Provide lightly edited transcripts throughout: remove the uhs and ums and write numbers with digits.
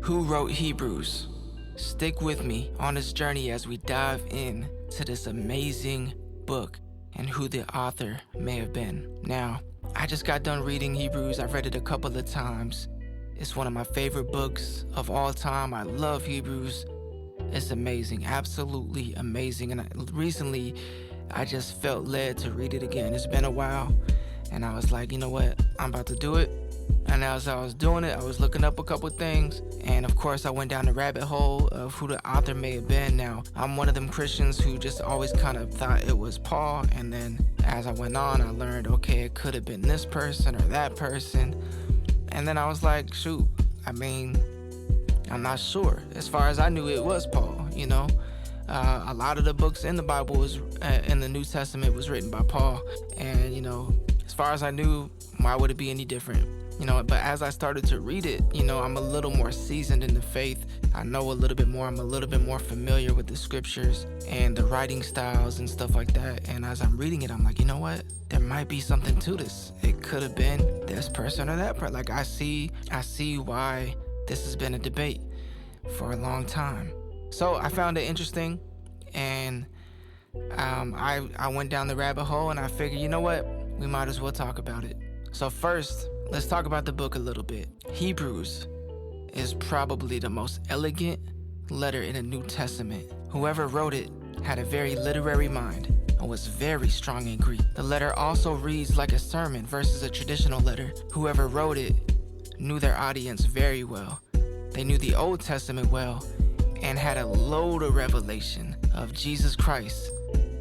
Who wrote Hebrews? Stick with me on this journey as we dive in to this amazing book and who the author may have been. Now, I just got done reading Hebrews. I've read it a couple of times. It's one of my favorite books of all time. I love Hebrews. It's amazing, absolutely amazing. And recently, I just felt led to read it again. It's been a while, and I was like, you know what? I'm about to do it. And as I was doing it, I was looking up a couple things. And of course, I went down the rabbit hole of who the author may have been. Now, I'm one of them Christians who just always kind of thought it was Paul. And then as I went on, I learned, okay, it could have been this person or that person. And then I was like, shoot, I mean, I'm not sure. As far as I knew, it was Paul, you know. A lot of the books in the Bible was in the New Testament was written by Paul. And, you know, as far as I knew, why would it be any different? You know, but as I started to read it, you know, I'm a little more seasoned in the faith. I know a little bit more. I'm a little bit more familiar with the scriptures and the writing styles and stuff like that. And as I'm reading it, I'm like, you know what? There might be something to this. It could have been this person or that person. Like, I see why this has been a debate for a long time. So I found it interesting, and I went down the rabbit hole, and I figured, you know what? We might as well talk about it. So first, let's talk about the book a little bit. Hebrews is probably the most elegant letter in the New Testament. Whoever wrote it had a very literary mind and was very strong in Greek. The letter also reads like a sermon versus a traditional letter. Whoever wrote it knew their audience very well. They knew the Old Testament well and had a load of revelation of Jesus Christ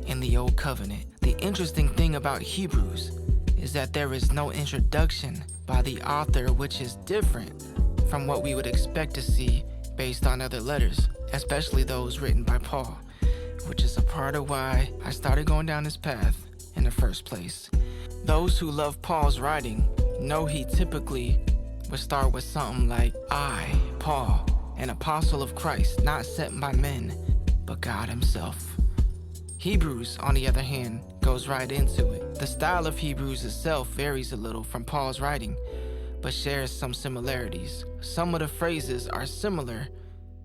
in the Old Covenant. The interesting thing about Hebrews is that there is no introduction by the author, which is different from what we would expect to see based on other letters, especially those written by Paul, which is a part of why I started going down this path in the first place. Those who love Paul's writing know he typically would start with something like, I, Paul, an apostle of Christ, not sent by men, but God himself. Hebrews, on the other hand, goes right into it. The style of Hebrews itself varies a little from Paul's writing, but shares some similarities. Some of the phrases are similar,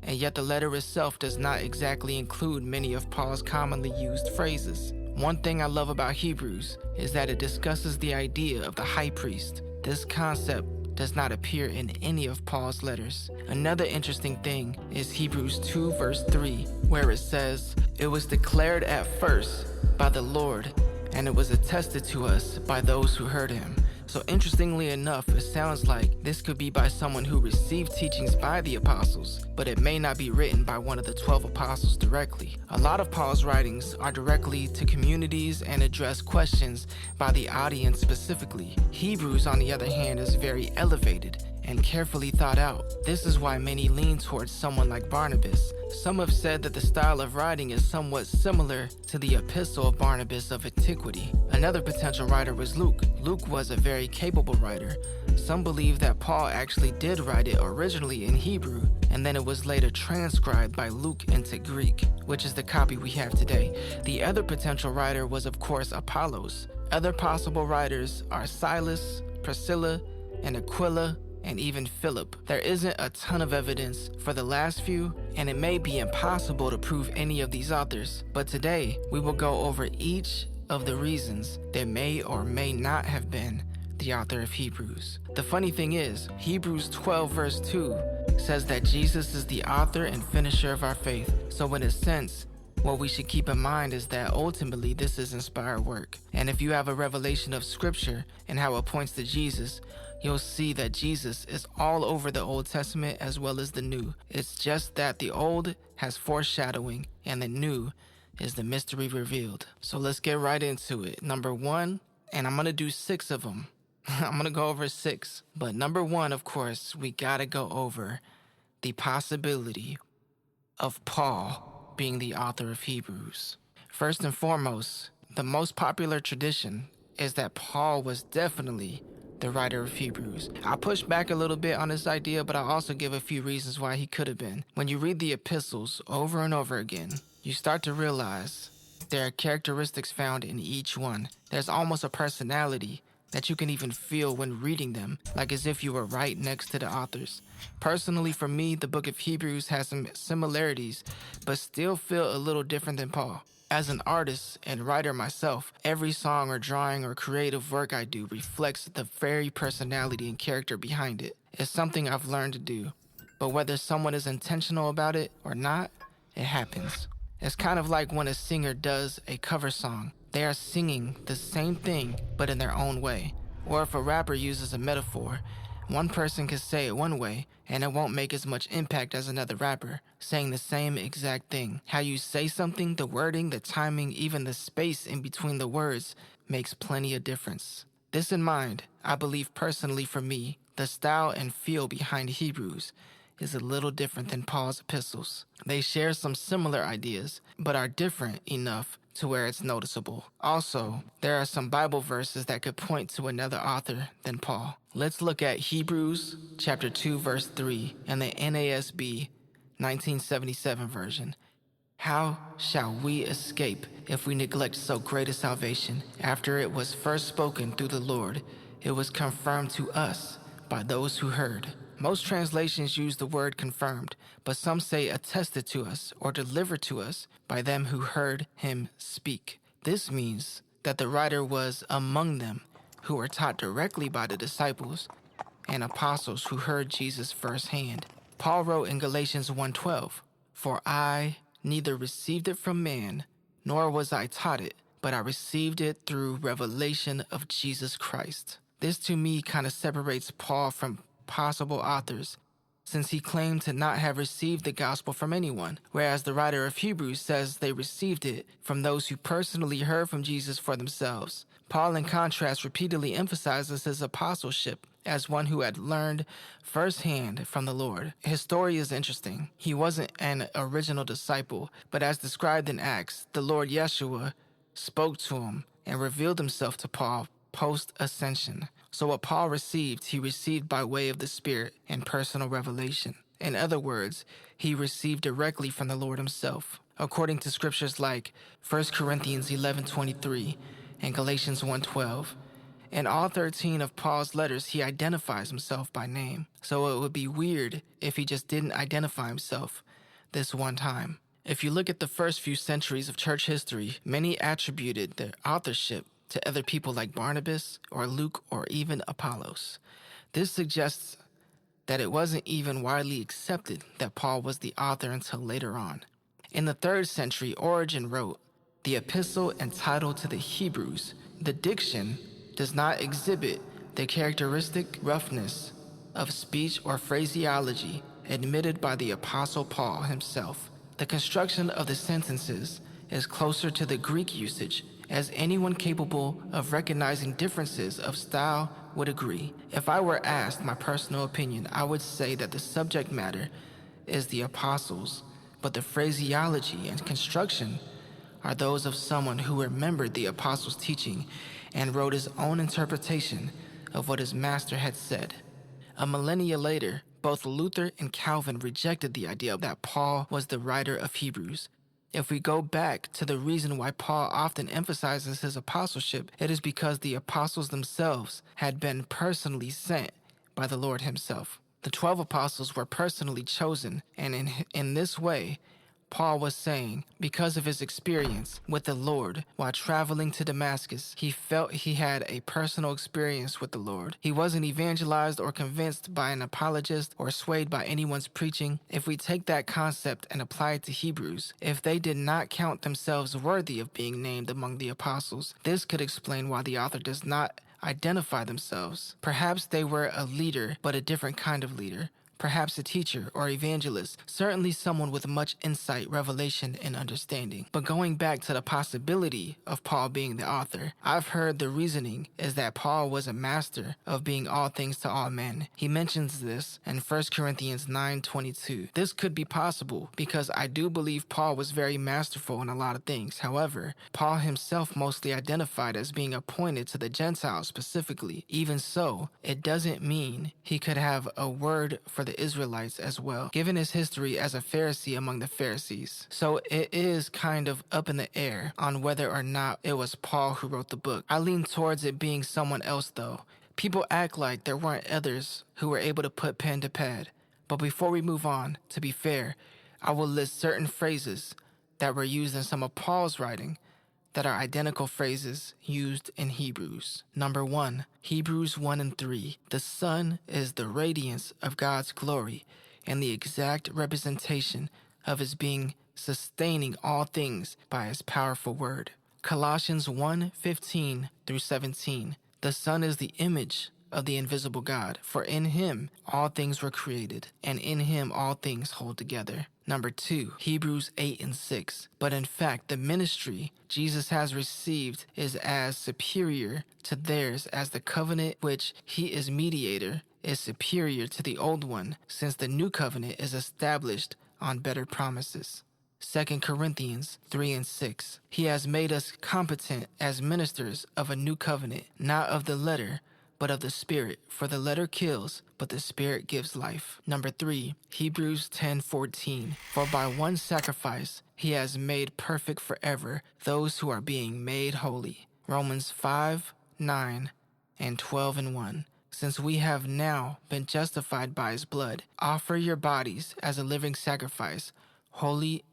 and yet the letter itself does not exactly include many of Paul's commonly used phrases. One thing I love about Hebrews is that it discusses the idea of the high priest. This concept does not appear in any of Paul's letters. Another interesting thing is Hebrews 2 verse 3, where it says, "It was declared at first by the Lord, and it was attested to us by those who heard him." So interestingly enough, it sounds like this could be by someone who received teachings by the apostles, but it may not be written by one of the 12 apostles directly. A lot of Paul's writings are directly to communities and address questions by the audience specifically. Hebrews, on the other hand, is very elevated and carefully thought out. This is why many lean towards someone like Barnabas. Some have said that the style of writing is somewhat similar to the Epistle of Barnabas of antiquity. Another potential writer was Luke. Luke was a very capable writer. Some believe that Paul actually did write it originally in Hebrew, and then it was later transcribed by Luke into Greek, which is the copy we have today. The other potential writer was, of course, Apollos. Other possible writers are Silas, Priscilla, and Aquila, and even Philip. There isn't a ton of evidence for the last few, and it may be impossible to prove any of these authors, but today we will go over each of the reasons there may or may not have been the author of Hebrews. The funny thing is, Hebrews 12 verse 2 says that Jesus is the author and finisher of our faith. So in a sense, what we should keep in mind is that ultimately this is inspired work. And if you have a revelation of scripture and how it points to Jesus, you'll see that Jesus is all over the Old Testament as well as the New. It's just that the Old has foreshadowing and the New is the mystery revealed. So let's get right into it. Number one, and I'm going to do 6 of them. I'm going to go over 6. But number 1, of course, we got to go over the possibility of Paul being the author of Hebrews. First and foremost, the most popular tradition is that Paul was definitely the writer of Hebrews. I'll push back a little bit on this idea, but I'll also give a few reasons why he could have been. When you read the epistles over and over again, you start to realize there are characteristics found in each one. There's almost a personality that you can even feel when reading them, like as if you were right next to the authors. Personally, for me, the book of Hebrews has some similarities, but still feel a little different than Paul. As an artist and writer myself, every song or drawing or creative work I do reflects the very personality and character behind it. It's something I've learned to do. But whether someone is intentional about it or not, it happens. It's kind of like when a singer does a cover song. They are singing the same thing, but in their own way. Or if a rapper uses a metaphor, one person can say it one way, and it won't make as much impact as another rapper, saying the same exact thing. How you say something, the wording, the timing, even the space in between the words makes plenty of difference. This in mind, I believe personally for me, the style and feel behind Hebrews is a little different than Paul's epistles. They share some similar ideas, but are different enough to where it's noticeable. Also, there are some Bible verses that could point to another author than Paul. Let's look at Hebrews chapter 2, verse 3 in the NASB 1977 version. How shall we escape if we neglect so great a salvation? After it was first spoken through the Lord, it was confirmed to us by those who heard. Most translations use the word confirmed, but some say attested to us or delivered to us by them who heard him speak. This means that the writer was among them who were taught directly by the disciples and apostles who heard Jesus firsthand. Paul wrote in Galatians 1:12, "For I neither received it from man, nor was I taught it, but I received it through revelation of Jesus Christ." This to me kind of separates Paul from possible authors, since he claimed to not have received the gospel from anyone, whereas the writer of Hebrews says they received it from those who personally heard from Jesus for themselves. Paul, in contrast, repeatedly emphasizes his apostleship as one who had learned firsthand from the Lord. His story is interesting. He wasn't an original disciple, but as described in Acts, the Lord Yeshua spoke to him and revealed himself to Paul post-ascension. So what Paul received, he received by way of the Spirit and personal revelation. In other words, he received directly from the Lord himself, according to scriptures like 1 Corinthians 11:23 and Galatians 1:12. In all 13 of Paul's letters, he identifies himself by name. So it would be weird if he just didn't identify himself this one time. If you look at the first few centuries of church history, many attributed their authorship to other people like Barnabas or Luke or even Apollos. This suggests that it wasn't even widely accepted that Paul was the author until later on. In the 3rd century, Origen wrote, "The epistle entitled to the Hebrews, the diction does not exhibit the characteristic roughness of speech or phraseology admitted by the Apostle Paul himself. The construction of the sentences is closer to the Greek usage, as anyone capable of recognizing differences of style would agree. If I were asked my personal opinion, I would say that the subject matter is the apostles, but the phraseology and construction are those of someone who remembered the apostles' teaching and wrote his own interpretation of what his master had said." A millennia later, both Luther and Calvin rejected the idea that Paul was the writer of Hebrews. If we go back to the reason why Paul often emphasizes his apostleship, it is because the apostles themselves had been personally sent by the Lord himself. The 12 apostles were personally chosen, and in this way, Paul was saying, because of his experience with the Lord while traveling to Damascus, he felt he had a personal experience with the Lord. He wasn't evangelized or convinced by an apologist or swayed by anyone's preaching. If we take that concept and apply it to Hebrews, if they did not count themselves worthy of being named among the apostles, this could explain why the author does not identify themselves. Perhaps they were a leader, but a different kind of leader. Perhaps a teacher or evangelist, certainly someone with much insight, revelation, and understanding. But going back to the possibility of Paul being the author, I've heard the reasoning is that Paul was a master of being all things to all men. He mentions this in 1 Corinthians 9:22. This could be possible because I do believe Paul was very masterful in a lot of things. However, Paul himself mostly identified as being appointed to the Gentiles specifically. Even so, it doesn't mean he could have a word for the Israelites as well, given his history as a Pharisee among the Pharisees. So it is kind of up in the air on whether or not it was Paul who wrote the book. I lean towards it being someone else though. People act like there weren't others who were able to put pen to pad. But before we move on, to be fair, I will list certain phrases that were used in some of Paul's writing that are identical phrases used in Hebrews. Number 1, Hebrews 1 and 3. The Son is the radiance of God's glory and the exact representation of his being, sustaining all things by his powerful word. Colossians 1:15 through 17. The Son is the image of the invisible God, for in him all things were created, and in him all things hold together. Number 2, Hebrews 8 and 6. But in fact, the ministry Jesus has received is as superior to theirs as the covenant which he is mediator is superior to the old one, since the new covenant is established on better promises. 2 Corinthians 3 and 6. He has made us competent as ministers of a new covenant, not of the letter, but of the Spirit. For the letter kills, but the Spirit gives life. Number 3, Hebrews 10:14. For by one sacrifice he has made perfect forever those who are being made holy. Romans 5:9 and 12 and 1. Since we have now been justified by his blood, offer your bodies as a living sacrifice, holy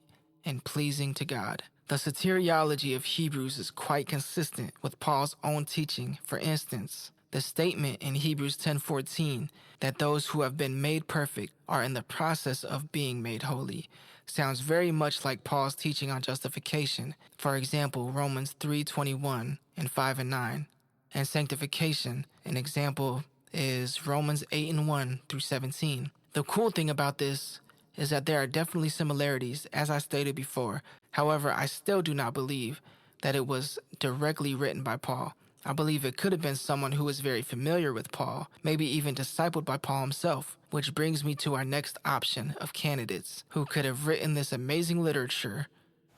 and pleasing to God. The soteriology of Hebrews is quite consistent with Paul's own teaching. For instance, the statement in Hebrews 10:14 that those who have been made perfect are in the process of being made holy sounds very much like Paul's teaching on justification. For example, Romans 3:21 and 5 and 9. And sanctification, an example, is Romans 8 and 1 through 17. The cool thing about this is that there are definitely similarities, as I stated before. However, I still do not believe that it was directly written by Paul. I believe it could have been someone who was very familiar with Paul, maybe even discipled by Paul himself, which brings me to our next option of candidates who could have written this amazing literature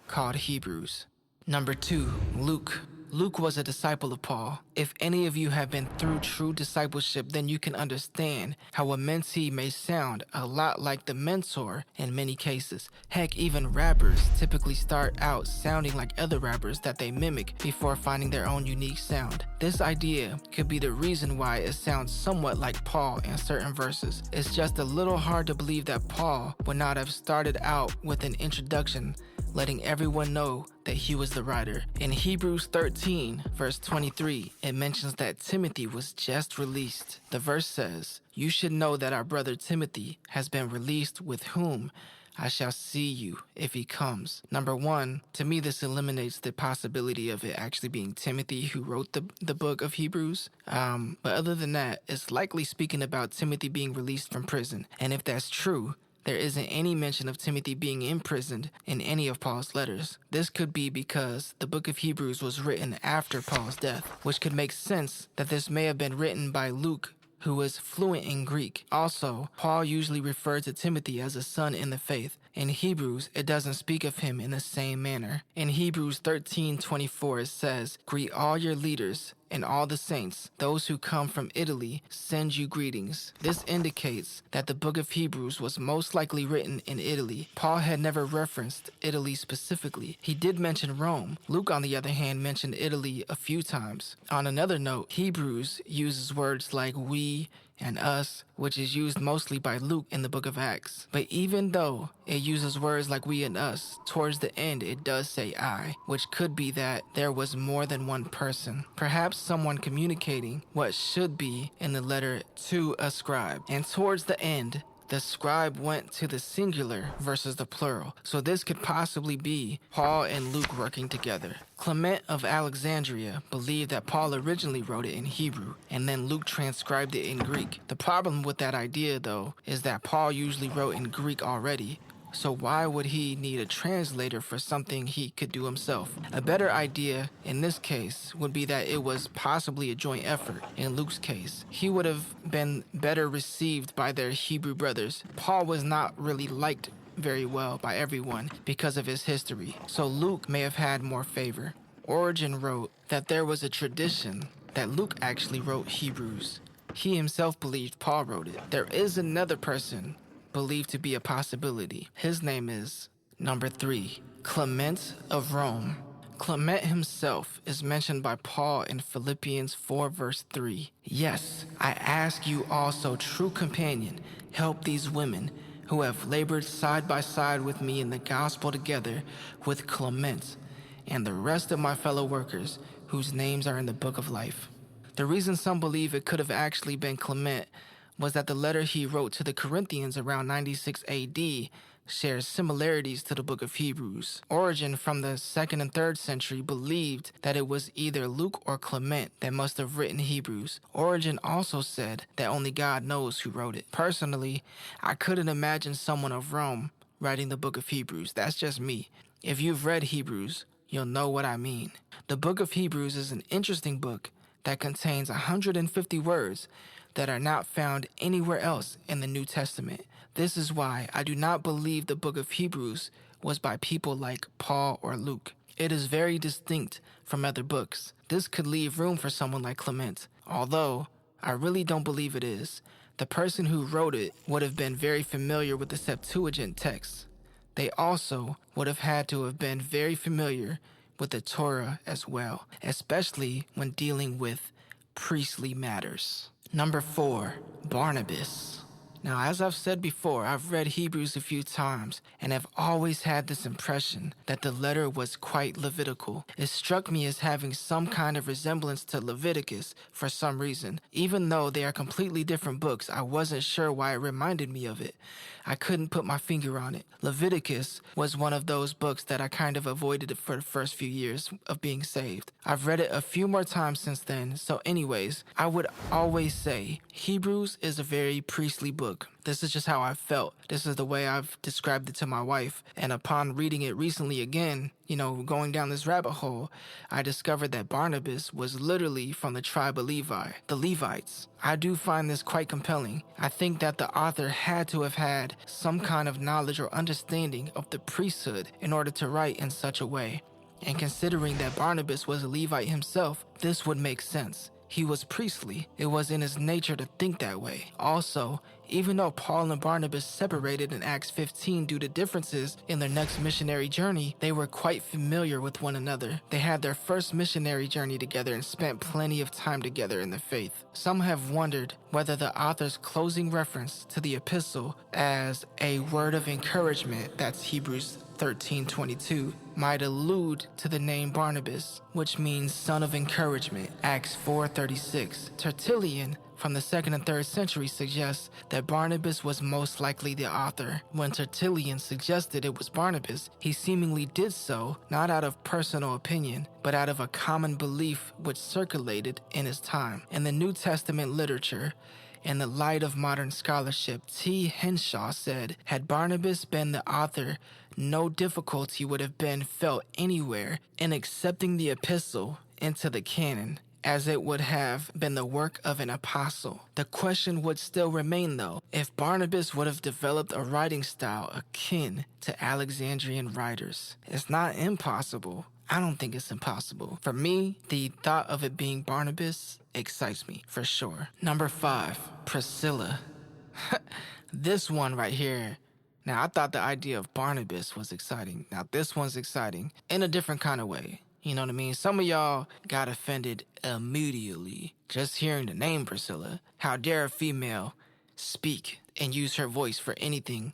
called Hebrews. Number 2, Luke. Luke was a disciple of Paul. If any of you have been through true discipleship, then you can understand how a mentee may sound a lot like the mentor in many cases. Heck, even rappers typically start out sounding like other rappers that they mimic before finding their own unique sound. This idea could be the reason why it sounds somewhat like Paul in certain verses. It's just a little hard to believe that Paul would not have started out with an introduction letting everyone know that he was the writer. In Hebrews 13, verse 23, it mentions that Timothy was just released. The verse says, "You should know that our brother Timothy has been released, with whom I shall see you if he comes." Number 1, to me this eliminates the possibility of it actually being Timothy who wrote the book of Hebrews. But other than that, it's likely speaking about Timothy being released from prison. And if that's true, there isn't any mention of Timothy being imprisoned in any of Paul's letters. This could be because the book of Hebrews was written after Paul's death, which could make sense that this may have been written by Luke, who is fluent in Greek. Also, Paul usually referred to Timothy as a son in the faith. In Hebrews, it doesn't speak of him in the same manner. In Hebrews 13:24, it says, "Greet all your leaders and all the saints. Those who come from Italy send you greetings." This indicates that the book of Hebrews was most likely written in Italy. Paul had never referenced Italy specifically. He did mention Rome. Luke, on the other hand, mentioned Italy a few times. On another note, Hebrews uses words like we and us, which is used mostly by Luke in the book of Acts. But even though it uses words like we and us, towards the end it does say I, which could be that there was more than one person. Perhaps someone communicating what should be in the letter to a scribe. And towards the end, the scribe went to the singular versus the plural. So this could possibly be Paul and Luke working together. Clement of Alexandria believed that Paul originally wrote it in Hebrew, and then Luke transcribed it in Greek. The problem with that idea, though, is that Paul usually wrote in Greek already. So why would he need a translator for something he could do himself? A better idea in this case would be that it was possibly a joint effort. In Luke's case, he would have been better received by their Hebrew brothers. Paul was not really liked very well by everyone because of his history, so Luke may have had more favor. Origen wrote that there was a tradition that Luke actually wrote Hebrews. He himself believed Paul wrote it. There is another person believed to be a possibility. His name is number 3, Clement of Rome. Clement himself is mentioned by Paul in Philippians 4 verse 3. Yes, I ask you also, true companion, help these women who have labored side by side with me in the gospel together with Clement and the rest of my fellow workers whose names are in the book of life. The reason some believe it could have actually been Clement was that the letter he wrote to the Corinthians around 96 AD shares similarities to the book of Hebrews. Origen from the 2nd and 3rd century believed that it was either Luke or Clement that must have written Hebrews. Origen also said that only God knows who wrote it. Personally, I couldn't imagine someone of Rome writing the book of Hebrews. That's just me. If you've read Hebrews, you'll know what I mean. The book of Hebrews is an interesting book that contains 150 words that are not found anywhere else in the New Testament. This is why I do not believe the book of Hebrews was by people like Paul or Luke. It is very distinct from other books. This could leave room for someone like Clement, although I really don't believe it is. The person who wrote it would have been very familiar with the Septuagint text. They also would have had to have been very familiar with the Torah as well, especially when dealing with priestly matters. Number 4, Barnabas. Now, as I've said before, I've read Hebrews a few times and have always had this impression that the letter was quite Levitical. It struck me as having some kind of resemblance to Leviticus for some reason. Even though they are completely different books, I wasn't sure why it reminded me of it. I couldn't put my finger on it. Leviticus was one of those books that I kind of avoided for the first few years of being saved. I've read it a few more times since then, so anyways, I would always say Hebrews is a very priestly book. This is just how I felt. This is the way I've described it to my wife. And upon reading it recently again, going down this rabbit hole, I discovered that Barnabas was literally from the tribe of Levi, the Levites. I do find this quite compelling. I think that the author had to have had some kind of knowledge or understanding of the priesthood in order to write in such a way. And considering that Barnabas was a Levite himself, this would make sense. He was priestly. It was in his nature to think that way. Also, even though Paul and Barnabas separated in Acts 15 due to differences in their next missionary journey, they were quite familiar with one another. They had their first missionary journey together and spent plenty of time together in the faith. Some have wondered whether the author's closing reference to the epistle as a word of encouragement, that's Hebrews 13:22, might allude to the name Barnabas, which means son of encouragement, Acts 4:36. Tertullian from the 2nd and 3rd century suggests that Barnabas was most likely the author. When Tertullian suggested it was Barnabas, he seemingly did so not out of personal opinion, but out of a common belief which circulated in his time. In the New Testament literature, in the light of modern scholarship, T. Henshaw said, had Barnabas been the author, no difficulty would have been felt anywhere in accepting the epistle into the canon, as it would have been the work of an apostle. The question would still remain, though, if Barnabas would have developed a writing style akin to Alexandrian writers. It's not impossible. I don't think it's impossible. For me, the thought of it being Barnabas excites me, for sure. Number 5, Priscilla. This one right here. Now, I thought the idea of Barnabas was exciting. Now, this one's exciting in a different kind of way. You know what I mean? Some of y'all got offended immediately just hearing the name Priscilla. How dare a female speak and use her voice for anything?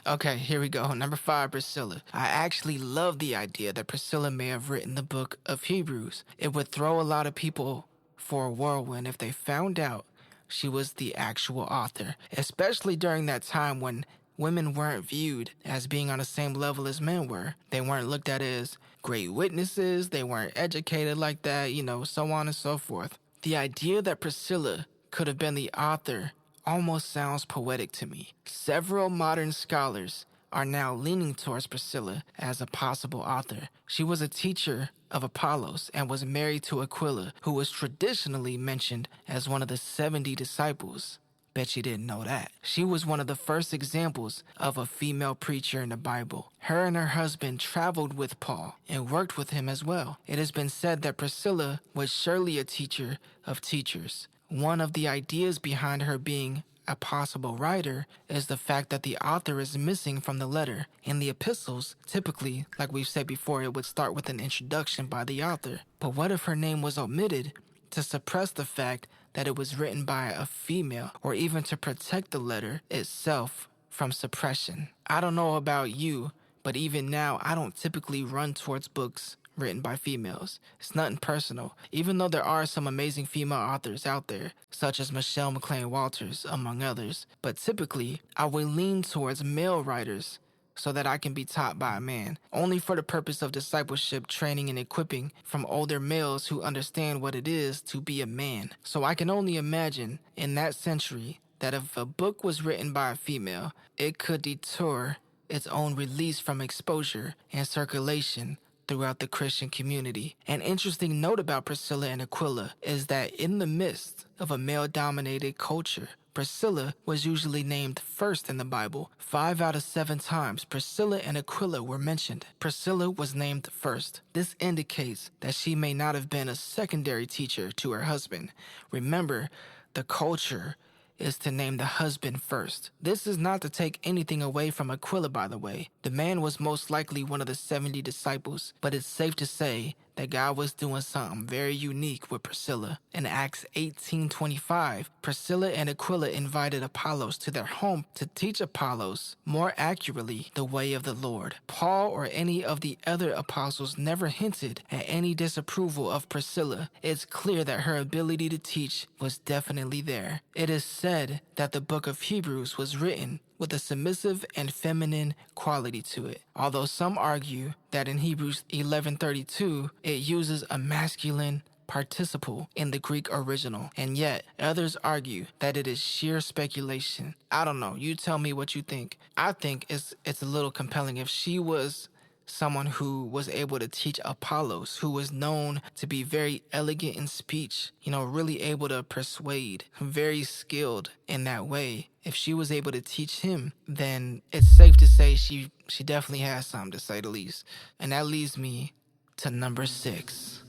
Okay, here we go. Number 5, Priscilla. I actually love the idea that Priscilla may have written the book of Hebrews. It would throw a lot of people for a whirlwind if they found out she was the actual author, especially during that time when women weren't viewed as being on the same level as men were. They weren't looked at as great witnesses, they weren't educated like that, so on and so forth. The idea that Priscilla could have been the author almost sounds poetic to me. Several modern scholars are now leaning towards Priscilla as a possible author. She was a teacher of Apollos and was married to Aquila, who was traditionally mentioned as one of the 70 disciples. Bet you didn't know that. She was one of the first examples of a female preacher in the Bible. Her and her husband traveled with Paul and worked with him as well. It has been said that Priscilla was surely a teacher of teachers. One of the ideas behind her being a possible writer is the fact that the author is missing from the letter. In the epistles, typically, like we've said before, it would start with an introduction by the author. But what if her name was omitted to suppress the fact that it was written by a female, or even to protect the letter itself from suppression? I don't know about you, but even now, I don't typically run towards books written by females. It's nothing personal, even though there are some amazing female authors out there, such as Michelle McLean Walters, among others. But typically, I will lean towards male writers so that I can be taught by a man, only for the purpose of discipleship, training, and equipping from older males who understand what it is to be a man. So I can only imagine in that century that if a book was written by a female, it could deter its own release from exposure and circulation throughout the Christian community. An interesting note about Priscilla and Aquila is that in the midst of a male-dominated culture, Priscilla was usually named first in the Bible. 5 out of 7 times, Priscilla and Aquila were mentioned. Priscilla was named first. This indicates that she may not have been a secondary teacher to her husband. Remember, the culture is to name the husband first. This is not to take anything away from Aquila, by the way. The man was most likely one of the 70 disciples, but it's safe to say that God was doing something very unique with Priscilla. In Acts 18:25, Priscilla and Aquila invited Apollos to their home to teach Apollos, more accurately, the way of the Lord. Paul or any of the other apostles never hinted at any disapproval of Priscilla. It's clear that her ability to teach was definitely there. It is said that the book of Hebrews was written with a submissive and feminine quality to it, although some argue that in Hebrews 11:32 it uses a masculine participle in the Greek original, and yet others argue that it is sheer speculation. I don't know, you tell me what you think. I think it's a little compelling. If she was someone who was able to teach Apollos, who was known to be very elegant in speech, really able to persuade, very skilled in that way. If she was able to teach him, then it's safe to say she definitely has something, to say the least. And that leads me to number 6,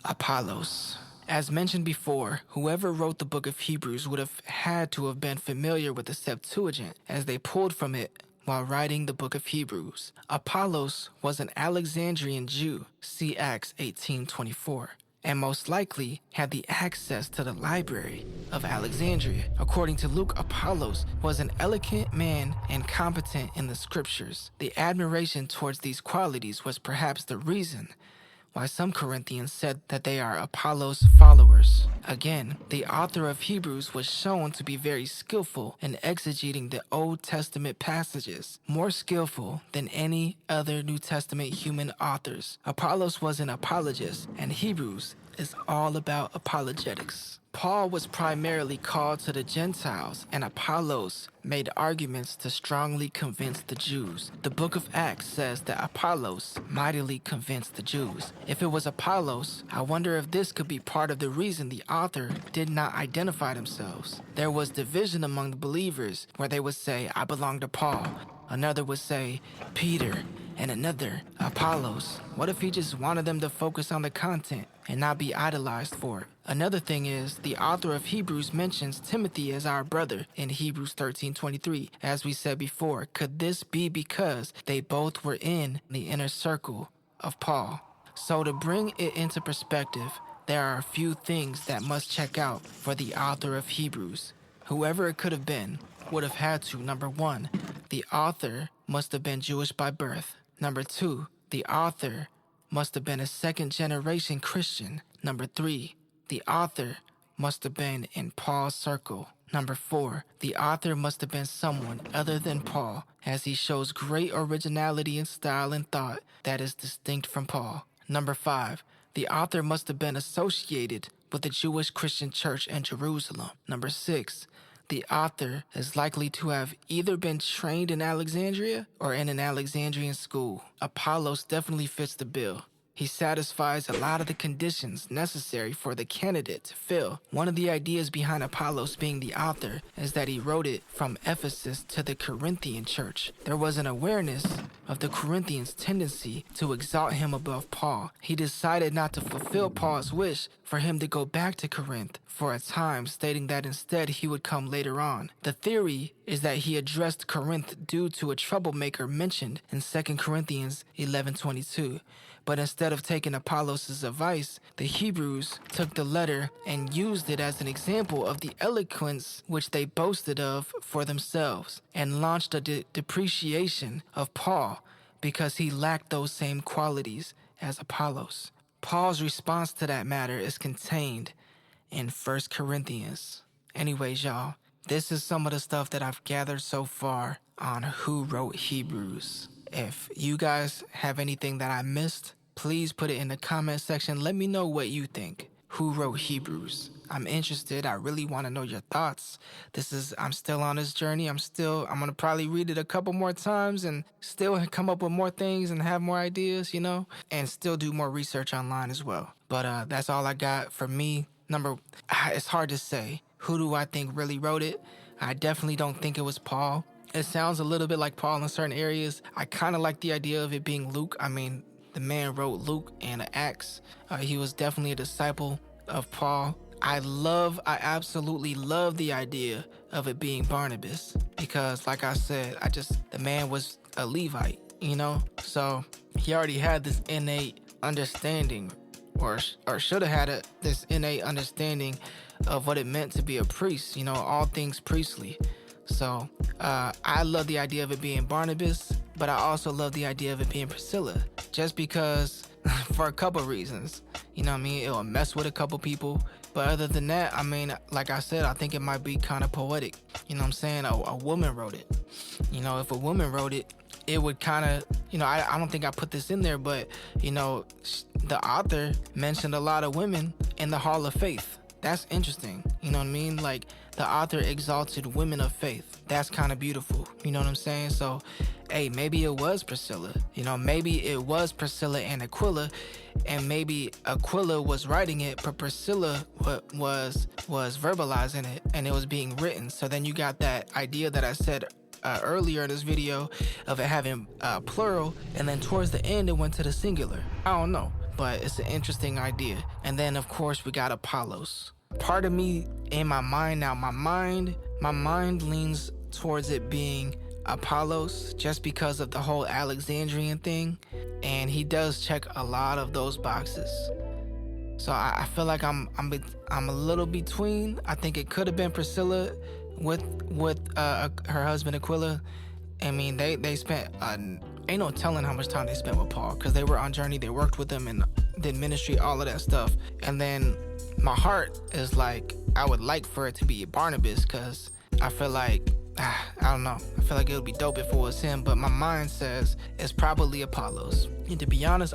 Apollos. As mentioned before, whoever wrote the book of Hebrews would have had to have been familiar with the Septuagint, as they pulled from it while writing the book of Hebrews. Apollos was an Alexandrian Jew, see Acts 18:24, and most likely had the access to the library of Alexandria. According to Luke, Apollos was an eloquent man and competent in the scriptures. The admiration towards these qualities was perhaps the reason why some Corinthians said that they are Apollos' followers. Again, the author of Hebrews was shown to be very skillful in exegeting the Old Testament passages, more skillful than any other New Testament human authors. Apollos was an apologist, and Hebrews is all about apologetics. Paul was primarily called to the Gentiles, and Apollos made arguments to strongly convince the Jews. The book of Acts says that Apollos mightily convinced the Jews. If it was Apollos, I wonder if this could be part of the reason the author did not identify themselves. There was division among the believers, where they would say, "I belong to Paul." Another would say, "Peter," and another, "Apollos." What if he just wanted them to focus on the content and not be idolized for it? Another thing is, the author of Hebrews mentions Timothy as our brother in Hebrews 13:23. As we said before, could this be because they both were in the inner circle of Paul? So to bring it into perspective, there are a few things that must check out for the author of Hebrews. Whoever it could have been would have had to, number 1, the author must have been Jewish by birth. Number 2, the author must have been a second-generation Christian. Number 3, the author must have been in Paul's circle. Number 4, the author must have been someone other than Paul, as he shows great originality in style and thought that is distinct from Paul. Number 5, the author must have been associated with the Jewish Christian church in Jerusalem. Number 6, the author is likely to have either been trained in Alexandria or in an Alexandrian school. Apollos definitely fits the bill. He satisfies a lot of the conditions necessary for the candidate to fill. One of the ideas behind Apollos being the author is that he wrote it from Ephesus to the Corinthian church. There was an awareness of the Corinthians' tendency to exalt him above Paul, he decided not to fulfill Paul's wish for him to go back to Corinth for a time, stating that instead he would come later on. The theory is that he addressed Corinth due to a troublemaker mentioned in 2 Corinthians 11:22. But instead of taking Apollos' advice, the Hebrews took the letter and used it as an example of the eloquence which they boasted of for themselves, and launched a depreciation of Paul because he lacked those same qualities as Apollos. Paul's response to that matter is contained in 1 Corinthians. Anyways, y'all, this is some of the stuff that I've gathered so far on who wrote Hebrews. If you guys have anything that I missed, please put it in the comment section. Let me know what you think. Who wrote Hebrews? I'm interested. I really want to know your thoughts. I'm still on this journey. I'm going to probably read it a couple more times and still come up with more things and have more ideas, and still do more research online as well. But that's all I got for me. It's hard to say. Who do I think really wrote it? I definitely don't think it was Paul. It sounds a little bit like Paul in certain areas. I kind of like the idea of it being Luke. I mean, the man wrote Luke and Acts. He was definitely a disciple of Paul. I absolutely love the idea of it being Barnabas because, like I said, the man was a Levite, So he already had this innate understanding, or should have had this innate understanding of what it meant to be a priest, all things priestly. So I love the idea of it being Barnabas, but I also love the idea of it being Priscilla, just because for a couple reasons. It'll mess with a couple people. But other than that, like I said, I think it might be kind of poetic. A woman wrote it. If a woman wrote it, it would kind of, I don't think I put this in there, but, the author mentioned a lot of women in the Hall of Faith. That's interesting. Like, the author exalted women of faith. That's kind of beautiful. You know what I'm saying? So, hey, maybe it was Priscilla. Maybe it was Priscilla and Aquila, and maybe Aquila was writing it, but Priscilla was verbalizing it, and it was being written. So then you got that idea that I said earlier in this video of it having plural, and then towards the end it went to the singular. I don't know, but it's an interesting idea. And then of course we got Apollos. Part of me in my mind now, my mind leans towards it being Apollos just because of the whole Alexandrian thing, and he does check a lot of those boxes. So I feel like I'm a little between. I think it could have been Priscilla with her husband Aquila. They spent ain't no telling how much time they spent with Paul, because they were on journey, they worked with him and did ministry, all of that stuff. And then my heart is like, I would like for it to be Barnabas, because I feel like, I don't know, I feel like it would be dope if it was him, but my mind says it's probably Apollos. And to be honest,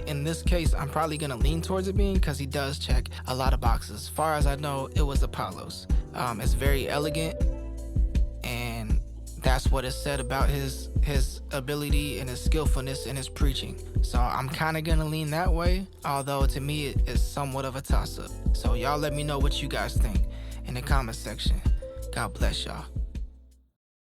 in this case, I'm probably gonna lean towards it being, because he does check a lot of boxes. As far as I know, it was Apollos. It's very elegant, and that's what is said about his ability and his skillfulness in his preaching. So I'm kind of gonna lean that way, although to me it is somewhat of a toss-up. So y'all let me know what you guys think in the comment section. God bless y'all.